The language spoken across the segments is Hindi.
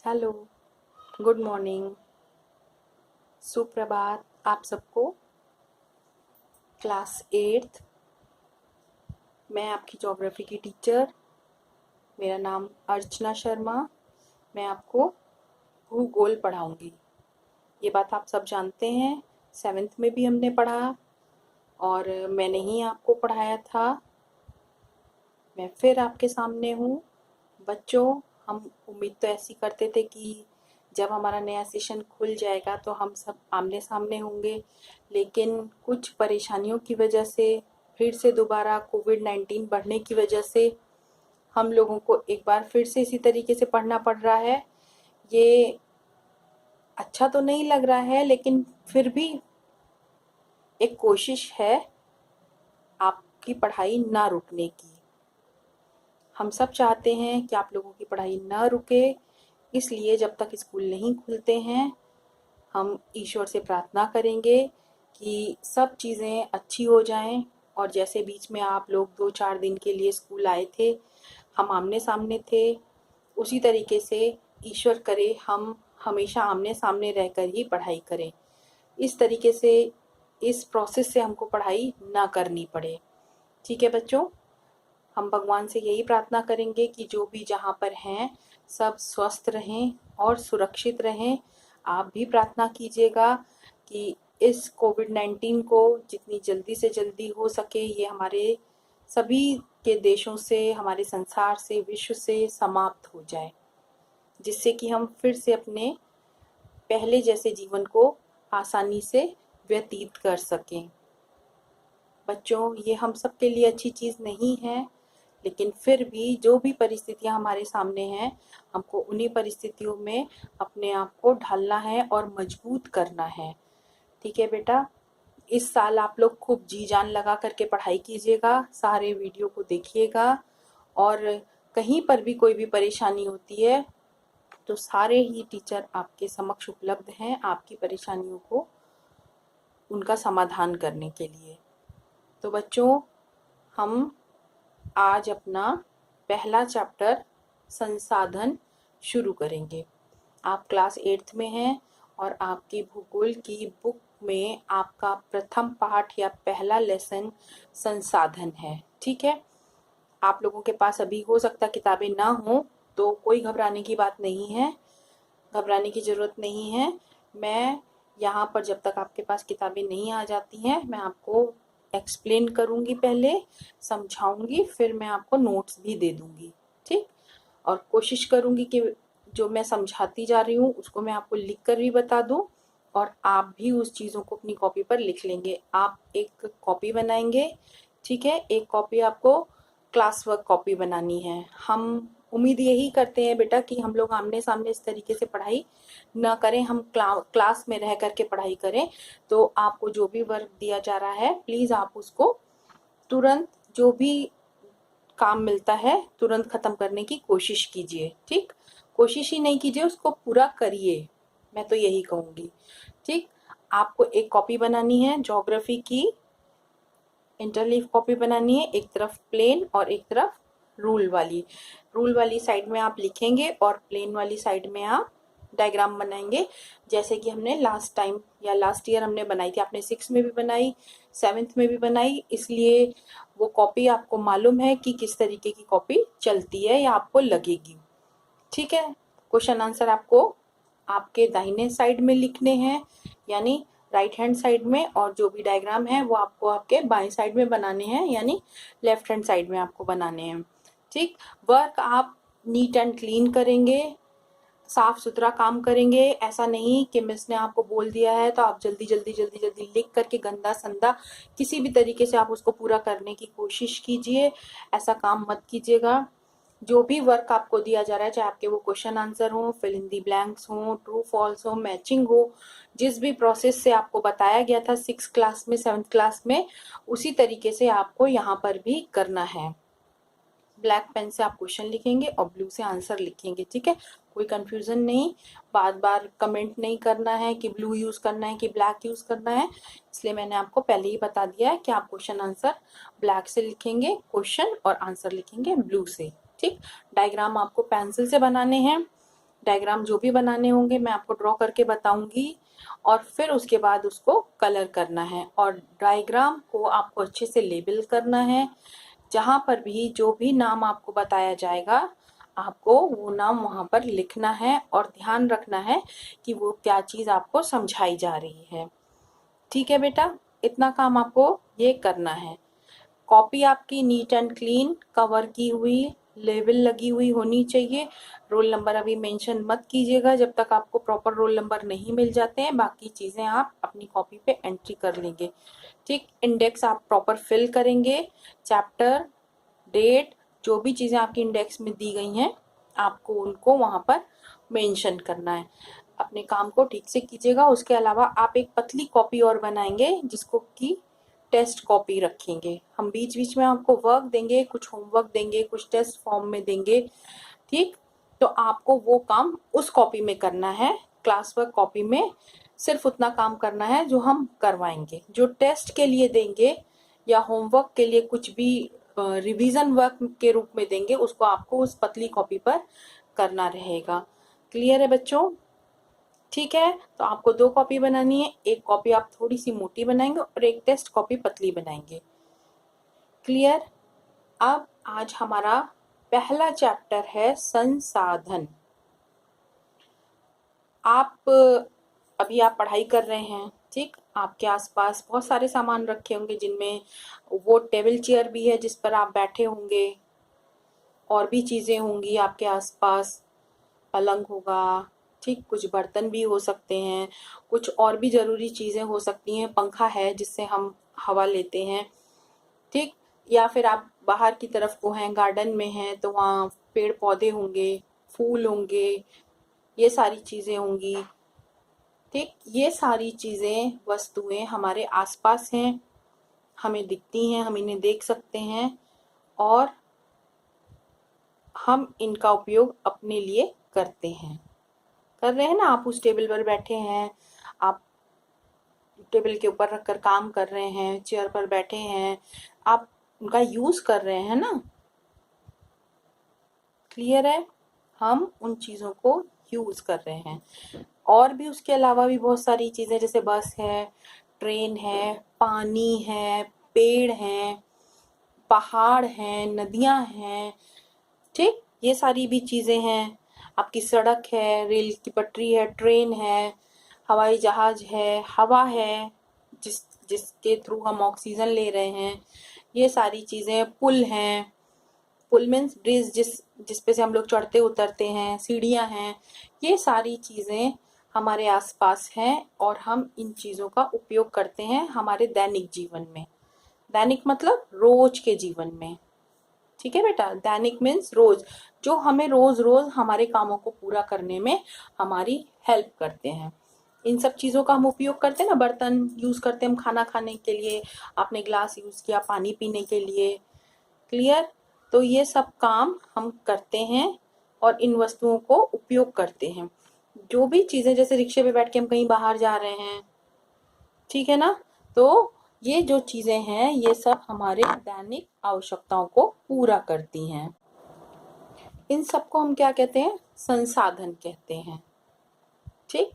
हेलो, गुड मॉर्निंग, सुप्रभात आप सबको। क्लास एट्थ, मैं आपकी ज्योग्राफी की टीचर, मेरा नाम अर्चना शर्मा। मैं आपको भूगोल पढ़ाऊंगी। ये बात आप सब जानते हैं, सेवेंथ में भी हमने पढ़ा और मैंने ही आपको पढ़ाया था। मैं फिर आपके सामने हूँ। बच्चों, हम उम्मीद तो ऐसी करते थे कि जब हमारा नया सेशन खुल जाएगा तो हम सब आमने सामने होंगे, लेकिन कुछ परेशानियों की वजह से फिर से दोबारा कोविड-19 बढ़ने की वजह से हम लोगों को एक बार फिर से इसी तरीके से पढ़ना पड़ रहा है। ये अच्छा तो नहीं लग रहा है, लेकिन फिर भी एक कोशिश है आपकी पढ़ाई ना रुकने की। हम सब चाहते हैं कि आप लोगों की पढ़ाई ना रुके, इसलिए जब तक स्कूल नहीं खुलते हैं हम ईश्वर से प्रार्थना करेंगे कि सब चीज़ें अच्छी हो जाएं। और जैसे बीच में आप लोग 2-4 दिन के लिए स्कूल आए थे, हम आमने सामने थे, उसी तरीके से ईश्वर करे हम हमेशा आमने सामने रहकर ही पढ़ाई करें। इस तरीके से इस प्रोसेस से हमको पढ़ाई ना करनी पड़े। ठीक है बच्चों, हम भगवान से यही प्रार्थना करेंगे कि जो भी जहाँ पर हैं सब स्वस्थ रहें और सुरक्षित रहें। आप भी प्रार्थना कीजिएगा कि इस कोविड-19 को जितनी जल्दी से जल्दी हो सके ये हमारे सभी के देशों से, हमारे संसार से, विश्व से समाप्त हो जाए, जिससे कि हम फिर से अपने पहले जैसे जीवन को आसानी से व्यतीत कर सकें। बच्चों, ये हम सब के लिए अच्छी चीज़ नहीं है, लेकिन फिर भी जो भी परिस्थितियाँ हमारे सामने हैं, हमको उन्हीं परिस्थितियों में अपने आप को ढालना है और मजबूत करना है। ठीक है बेटा, इस साल आप लोग खूब जी जान लगा करके पढ़ाई कीजिएगा, सारे वीडियो को देखिएगा और कहीं पर भी कोई भी परेशानी होती है तो सारे ही टीचर आपके समक्ष उपलब्ध हैं आपकी परेशानियों को उनका समाधान करने के लिए। तो बच्चों, हम आज अपना पहला चैप्टर संसाधन शुरू करेंगे। आप क्लास एट्थ में हैं और आपकी भूगोल की बुक में आपका प्रथम पाठ या पहला लेसन संसाधन है। ठीक है, आप लोगों के पास अभी हो सकता किताबें ना हो, तो कोई घबराने की बात नहीं है, घबराने की ज़रूरत नहीं है। मैं यहाँ पर जब तक आपके पास किताबें नहीं आ जाती हैं, मैं आपको एक्सप्लेन करूँगी, पहले समझाऊँगी, फिर मैं आपको नोट्स भी दे दूँगी। ठीक, और कोशिश करूँगी कि जो मैं समझाती जा रही हूँ उसको मैं आपको लिख कर भी बता दूँ और आप भी उस चीज़ों को अपनी कॉपी पर लिख लेंगे। आप एक कॉपी बनाएंगे, ठीक है, एक कॉपी आपको क्लास वर्क कॉपी बनानी है। हम उम्मीद यही करते हैं बेटा कि हम लोग आमने सामने इस तरीके से पढ़ाई ना करें, हम क्लास में रह करके पढ़ाई करें। तो आपको जो भी वर्क दिया जा रहा है प्लीज़ आप उसको तुरंत, जो भी काम मिलता है तुरंत खत्म करने की कोशिश कीजिए। ठीक, कोशिश ही नहीं कीजिए, उसको पूरा करिए, मैं तो यही कहूँगी। ठीक, आपको एक कॉपी बनानी है ज्योग्राफी की, इंटरलीफ कॉपी बनानी है, एक तरफ प्लेन और एक तरफ रूल वाली साइड में आप लिखेंगे और प्लेन वाली साइड में आप डायग्राम बनाएंगे, जैसे कि हमने लास्ट टाइम या लास्ट ईयर हमने बनाई थी। आपने 6 में भी बनाई, 7th में भी बनाई, इसलिए वो कॉपी आपको मालूम है कि किस तरीके की कॉपी चलती है या आपको लगेगी। ठीक है, क्वेश्चन आंसर आपको आपके दाहिने साइड में लिखने हैं, यानी राइट हैंड साइड में, और जो भी डायग्राम है वो आपको आपके बाएं साइड में बनाने हैं, यानी लेफ्ट हैंड साइड में आपको बनाने हैं। ठीक, वर्क आप नीट एंड क्लीन करेंगे, साफ सुथरा काम करेंगे। ऐसा नहीं कि मिस ने आपको बोल दिया है तो आप जल्दी जल्दी जल्दी जल्दी लिख करके गंदा संदा किसी भी तरीके से आप उसको पूरा करने की कोशिश कीजिए, ऐसा काम मत कीजिएगा। जो भी वर्क आपको दिया जा रहा है, चाहे आपके वो क्वेश्चन आंसर हो, फिल इन दी ब्लैंक्स हो, ट्रू फॉल्स हो, मैचिंग हो, जिस भी प्रोसेस से आपको बताया गया था 6th क्लास में, 7th क्लास में, उसी तरीके से आपको यहाँ पर भी करना है। ब्लैक पेन से आप क्वेश्चन लिखेंगे और ब्लू से आंसर लिखेंगे। ठीक है, कोई कंफ्यूजन नहीं, बार बार कमेंट नहीं करना है कि ब्लू यूज करना है कि ब्लैक यूज करना है, इसलिए मैंने आपको पहले ही बता दिया है कि आप क्वेश्चन आंसर ब्लैक से लिखेंगे क्वेश्चन और आंसर लिखेंगे ब्लू से। ठीक, डायग्राम आपको पेंसिल से बनाने हैं, डायग्राम जो भी बनाने होंगे मैं आपको ड्रॉ करके बताऊंगी और फिर उसके बाद उसको कलर करना है और डायग्राम को आपको अच्छे से लेबल करना है। जहाँ पर भी जो भी नाम आपको बताया जाएगा आपको वो नाम वहाँ पर लिखना है और ध्यान रखना है कि वो क्या चीज़ आपको समझाई जा रही है। ठीक है बेटा, इतना काम आपको ये करना है। कॉपी आपकी नीट एंड क्लीन, कवर की हुई, लेबल लगी हुई होनी चाहिए। रोल नंबर अभी मेंशन मत कीजिएगा जब तक आपको प्रॉपर रोल नंबर नहीं मिल जाते हैं। बाकी चीज़ें आप अपनी कॉपी पे एंट्री कर लेंगे। ठीक, इंडेक्स आप प्रॉपर फिल करेंगे। चैप्टर, डेट, जो भी चीज़ें आपकी इंडेक्स में दी गई हैं आपको उनको वहाँ पर मेंशन करना है। अपने काम को ठीक से कीजिएगा। उसके अलावा आप एक पतली कॉपी और बनाएंगे जिसको कि टेस्ट कॉपी रखेंगे। हम बीच बीच में आपको वर्क देंगे, कुछ होमवर्क देंगे, कुछ टेस्ट फॉर्म में देंगे। ठीक, तो आपको वो काम उस कॉपी में करना है। क्लास वर्क कॉपी में सिर्फ उतना काम करना है जो हम करवाएंगे। जो टेस्ट के लिए देंगे या होमवर्क के लिए कुछ भी रिवीजन वर्क के रूप में देंगे उसको आपको उस पतली कॉपी पर करना रहेगा। क्लियर है बच्चों? ठीक है, तो आपको 2 कॉपी बनानी है। एक कॉपी आप थोड़ी सी मोटी बनाएंगे और एक टेस्ट कॉपी पतली बनाएंगे। क्लियर? अब आज हमारा पहला चैप्टर है संसाधन। आप अभी आप पढ़ाई कर रहे हैं, ठीक, आपके आसपास बहुत सारे सामान रखे होंगे जिनमें वो टेबल चेयर भी है जिस पर आप बैठे होंगे, और भी चीज़ें होंगी आपके आसपास, पलंग होगा, ठीक, कुछ बर्तन भी हो सकते हैं, कुछ और भी ज़रूरी चीज़ें हो सकती हैं, पंखा है जिससे हम हवा लेते हैं, ठीक, या फिर आप बाहर की तरफ को हैं, गार्डन में हैं तो वहाँ पेड़ पौधे होंगे, फूल होंगे, ये सारी चीज़ें होंगी। ठीक, ये सारी चीज़ें, वस्तुएं हमारे आसपास हैं, हमें दिखती हैं, हम इन्हें देख सकते हैं और हम इनका उपयोग अपने लिए करते हैं। कर रहे हैं ना, आप उस टेबल पर बैठे हैं, आप टेबल के ऊपर रखकर काम कर रहे हैं, चेयर पर बैठे हैं, आप उनका यूज कर रहे हैं ना। क्लियर है? हम उन चीजों को यूज कर रहे हैं। और भी उसके अलावा भी बहुत सारी चीजें, जैसे बस है, ट्रेन है, पानी है, पेड़ हैं, पहाड़ हैं, नदियां हैं, ठीक, ये सारी भी चीजें हैं। आपकी सड़क है, रेल की पटरी है, ट्रेन है, हवाई जहाज है, हवा है जिसके थ्रू हम ऑक्सीजन ले रहे हैं, ये सारी चीजें, पुल हैं, पुल मीन्स ब्रिज जिस पे से हम लोग चढ़ते उतरते हैं, सीढ़ियां हैं, ये सारी चीजें हमारे आसपास हैं और हम इन चीजों का उपयोग करते हैं हमारे दैनिक जीवन में। दैनिक मतलब रोज के जीवन में। ठीक है बेटा, दैनिक मीन्स रोज, जो हमें रोज रोज हमारे कामों को पूरा करने में हमारी हेल्प करते हैं। इन सब चीजों का हम उपयोग करते हैं ना, बर्तन यूज करते हैं हम खाना खाने के लिए, आपने ग्लास यूज किया पानी पीने के लिए। क्लियर? तो ये सब काम हम करते हैं और इन वस्तुओं को उपयोग करते हैं। जो भी चीजें, जैसे रिक्शे पे बैठ के हम कहीं बाहर जा रहे हैं, ठीक है ना, तो ये जो चीजें हैं ये सब हमारे दैनिक आवश्यकताओं को पूरा करती हैं। इन सबको हम क्या कहते हैं? संसाधन कहते हैं। ठीक,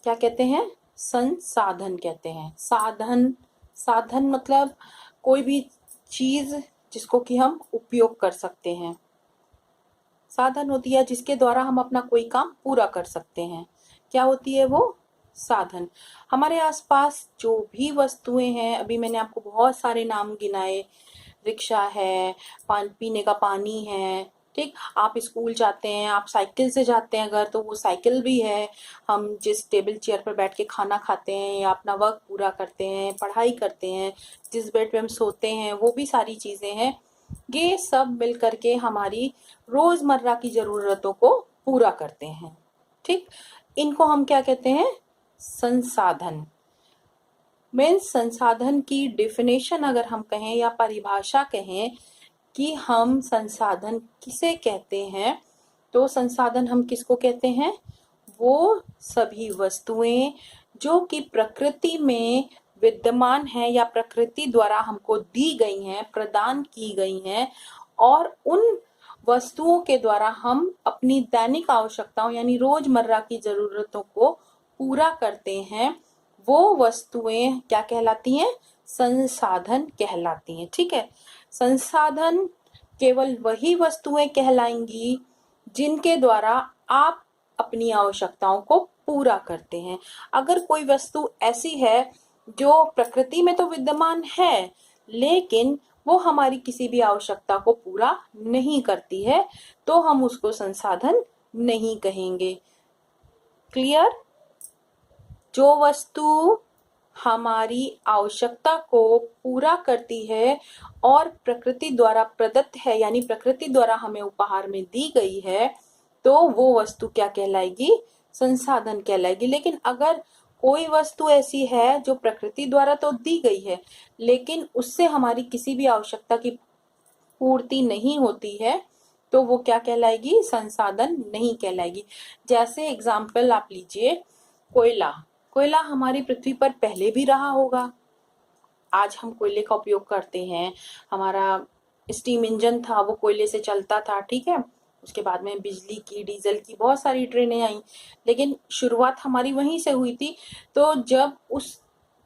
क्या कहते हैं? संसाधन कहते हैं। साधन, साधन मतलब कोई भी चीज जिसको कि हम उपयोग कर सकते हैं। साधन होती है जिसके द्वारा हम अपना कोई काम पूरा कर सकते हैं। क्या होती है वो? साधन। हमारे आसपास जो भी वस्तुएं हैं, अभी मैंने आपको बहुत सारे नाम गिनाए, रिक्शा है, पीने का पानी है, ठीक, आप स्कूल जाते हैं, आप साइकिल से जाते हैं अगर, तो वो साइकिल भी है। हम जिस टेबल चेयर पर बैठ के खाना खाते हैं या अपना वर्क पूरा करते हैं, पढ़ाई करते हैं, जिस बेड पे हम सोते हैं, वो भी सारी चीजें हैं। ये सब मिल करके हमारी रोजमर्रा की जरूरतों को पूरा करते हैं। ठीक, इनको हम क्या कहते हैं? संसाधन। मीन्स संसाधन की डेफिनेशन अगर हम कहें या परिभाषा कहें कि हम संसाधन किसे कहते हैं, तो संसाधन हम किसको कहते हैं? वो सभी वस्तुएं जो कि प्रकृति में विद्यमान है या प्रकृति द्वारा हमको दी गई हैं, प्रदान की गई हैं, और वस्तुओं के द्वारा हम अपनी दैनिक आवश्यकताओं यानी रोजमर्रा की जरूरतों को पूरा करते हैं, वो वस्तुएं क्या कहलाती हैं? संसाधन कहलाती हैं। ठीक है, संसाधन केवल वही वस्तुएं कहलाएंगी जिनके द्वारा आप अपनी आवश्यकताओं को पूरा करते हैं। अगर कोई वस्तु ऐसी है जो प्रकृति में तो विद्यमान है, लेकिन वो हमारी किसी भी आवश्यकता को पूरा नहीं करती है, तो हम उसको संसाधन नहीं कहेंगे। क्लियर? जो वस्तु हमारी आवश्यकता को पूरा करती है और प्रकृति द्वारा प्रदत्त है, यानी प्रकृति द्वारा हमें उपहार में दी गई है, तो वो वस्तु क्या कहलाएगी? संसाधन कहलाएगी। लेकिन अगर कोई वस्तु ऐसी है जो प्रकृति द्वारा तो दी गई है, लेकिन उससे हमारी किसी भी आवश्यकता की पूर्ति नहीं होती है, तो वो क्या कहलाएगी? संसाधन नहीं कहलाएगी। जैसे एग्जाम्पल आप लीजिए, कोयला। कोयला हमारी पृथ्वी पर पहले भी रहा होगा। आज हम कोयले का उपयोग करते हैं। हमारा स्टीम इंजन था, वो कोयले से चलता था। ठीक है, उसके बाद में बिजली की, डीजल की बहुत सारी ट्रेनें आई, लेकिन शुरुआत हमारी वहीं से हुई थी। तो जब उस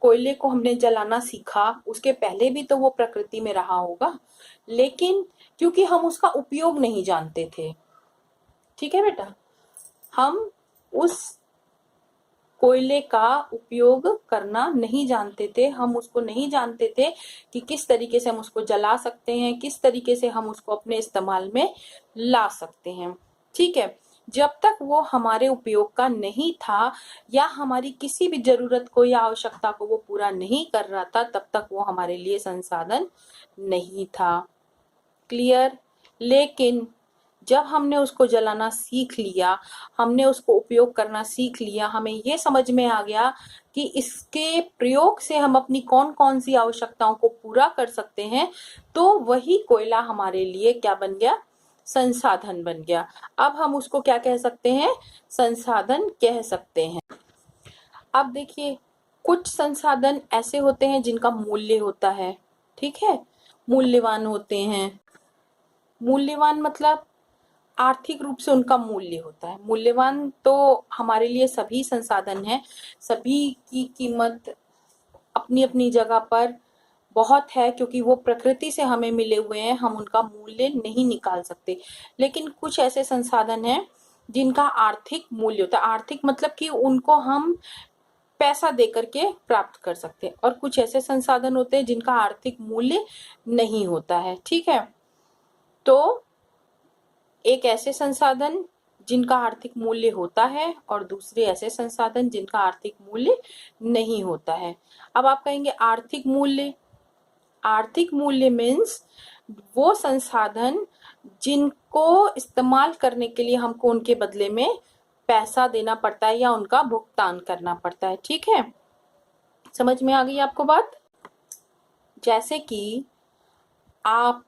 कोयले को हमने जलाना सीखा, उसके पहले भी तो वो प्रकृति में रहा होगा, लेकिन क्योंकि हम उसका उपयोग नहीं जानते थे। ठीक है बेटा, हम उस कोयले का उपयोग करना नहीं जानते थे, हम उसको नहीं जानते थे कि किस तरीके से हम उसको जला सकते हैं, किस तरीके से हम उसको अपने इस्तेमाल में ला सकते हैं। ठीक है, जब तक वो हमारे उपयोग का नहीं था या हमारी किसी भी जरूरत को या आवश्यकता को वो पूरा नहीं कर रहा था, तब तक वो हमारे लिए संसाधन नहीं था। क्लियर? लेकिन जब हमने उसको जलाना सीख लिया, हमने उसको उपयोग करना सीख लिया, हमें ये समझ में आ गया कि इसके प्रयोग से हम अपनी कौन कौन सी आवश्यकताओं को पूरा कर सकते हैं, तो वही कोयला हमारे लिए क्या बन गया? संसाधन बन गया। अब हम उसको क्या कह सकते हैं? संसाधन कह सकते हैं। अब देखिए, कुछ संसाधन ऐसे होते हैं जिनका मूल्य होता है। ठीक है, मूल्यवान होते हैं। मूल्यवान मतलब आर्थिक रूप से उनका मूल्य होता है। मूल्यवान तो हमारे लिए सभी संसाधन हैं, सभी की कीमत अपनी अपनी जगह पर बहुत है, क्योंकि वो प्रकृति से हमें मिले हुए हैं, हम उनका मूल्य नहीं निकाल सकते। लेकिन कुछ ऐसे संसाधन हैं जिनका आर्थिक मूल्य होता है। आर्थिक मतलब कि उनको हम पैसा दे करके प्राप्त कर सकते हैं, और कुछ ऐसे संसाधन होते हैं जिनका आर्थिक मूल्य नहीं होता है। ठीक है, तो एक ऐसे संसाधन जिनका आर्थिक मूल्य होता है और दूसरे ऐसे संसाधन जिनका आर्थिक मूल्य नहीं होता है। अब आप कहेंगे आर्थिक मूल्य। आर्थिक मूल्य मीन्स वो संसाधन जिनको इस्तेमाल करने के लिए हमको उनके बदले में पैसा देना पड़ता है या उनका भुगतान करना पड़ता है। ठीक है, समझ में आ गई आपको बात? जैसे कि आप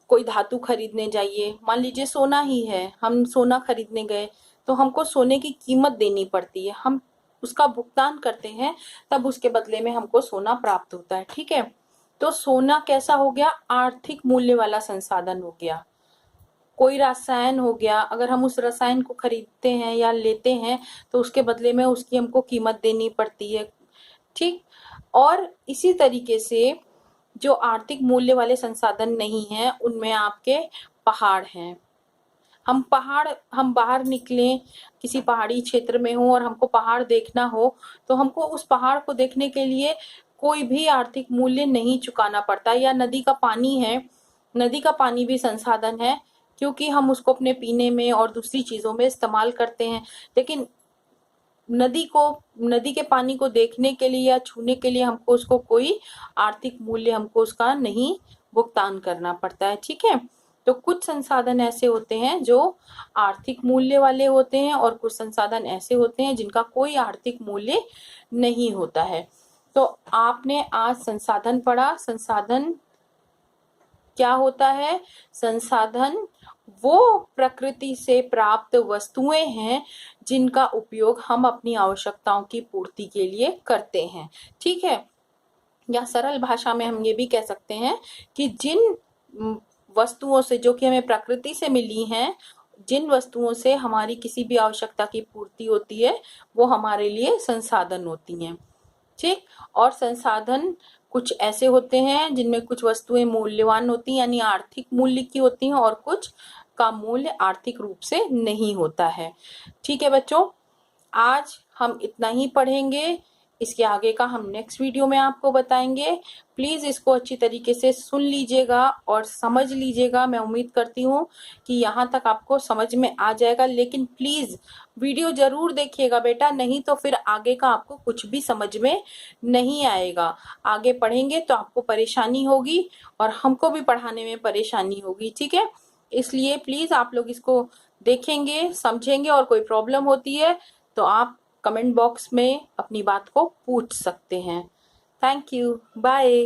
कोई धातु खरीदने जाइए, मान लीजिए सोना ही है, हम सोना खरीदने गए, तो हमको सोने की कीमत देनी पड़ती है, हम उसका भुगतान करते हैं, तब उसके बदले में हमको सोना प्राप्त होता है। ठीक है, तो सोना कैसा हो गया? आर्थिक मूल्य वाला संसाधन हो गया। कोई रसायन हो गया, अगर हम उस रसायन को खरीदते हैं या लेते हैं, तो उसके बदले में उसकी हमको कीमत देनी पड़ती है। ठीक, और इसी तरीके से जो आर्थिक मूल्य वाले संसाधन नहीं हैं, उनमें आपके पहाड़ हैं। हम बाहर निकलें, किसी पहाड़ी क्षेत्र में हो और हमको पहाड़ देखना हो, तो हमको उस पहाड़ को देखने के लिए कोई भी आर्थिक मूल्य नहीं चुकाना पड़ता। या नदी का पानी है, नदी का पानी भी संसाधन है, क्योंकि हम उसको अपने पीने में और दूसरी चीजों में इस्तेमाल करते हैं। लेकिन नदी के पानी को देखने के लिए या छूने के लिए हमको उसको कोई आर्थिक मूल्य हमको उसका नहीं भुगतान करना पड़ता है। ठीक है, तो कुछ संसाधन ऐसे होते हैं जो आर्थिक मूल्य वाले होते हैं और कुछ संसाधन ऐसे होते हैं जिनका कोई आर्थिक मूल्य नहीं होता है। तो आपने आज संसाधन पढ़ा। संसाधन क्या होता है? संसाधन वो प्रकृति से प्राप्त वस्तुएं हैं जिनका उपयोग हम अपनी आवश्यकताओं की पूर्ति के लिए करते हैं। ठीक है, या सरल भाषा में हम ये भी कह सकते हैं कि जिन वस्तुओं से जो कि हमें प्रकृति से मिली हैं, जिन वस्तुओं से हमारी किसी भी आवश्यकता की पूर्ति होती है, वो हमारे लिए संसाधन होती हैं। ठीक। और संसाधन कुछ ऐसे होते हैं जिनमें कुछ वस्तुएं मूल्यवान होती हैं, यानी आर्थिक मूल्य की होती हैं, और कुछ का मूल्य आर्थिक रूप से नहीं होता है। ठीक है बच्चों, आज हम इतना ही पढ़ेंगे। इसके आगे का हम नेक्स्ट वीडियो में आपको बताएंगे। प्लीज इसको अच्छी तरीके से सुन लीजिएगा और समझ लीजिएगा। मैं उम्मीद करती हूँ कि यहाँ तक आपको समझ में आ जाएगा, लेकिन प्लीज वीडियो जरूर देखिएगा बेटा, नहीं तो फिर आगे का आपको कुछ भी समझ में नहीं आएगा। आगे पढ़ेंगे तो आपको परेशानी होगी और हमको भी पढ़ाने में परेशानी होगी। ठीक है, इसलिए प्लीज आप लोग इसको देखेंगे, समझेंगे, और कोई प्रॉब्लम होती है तो आप कमेंट बॉक्स में अपनी बात को पूछ सकते हैं। Thank you, bye.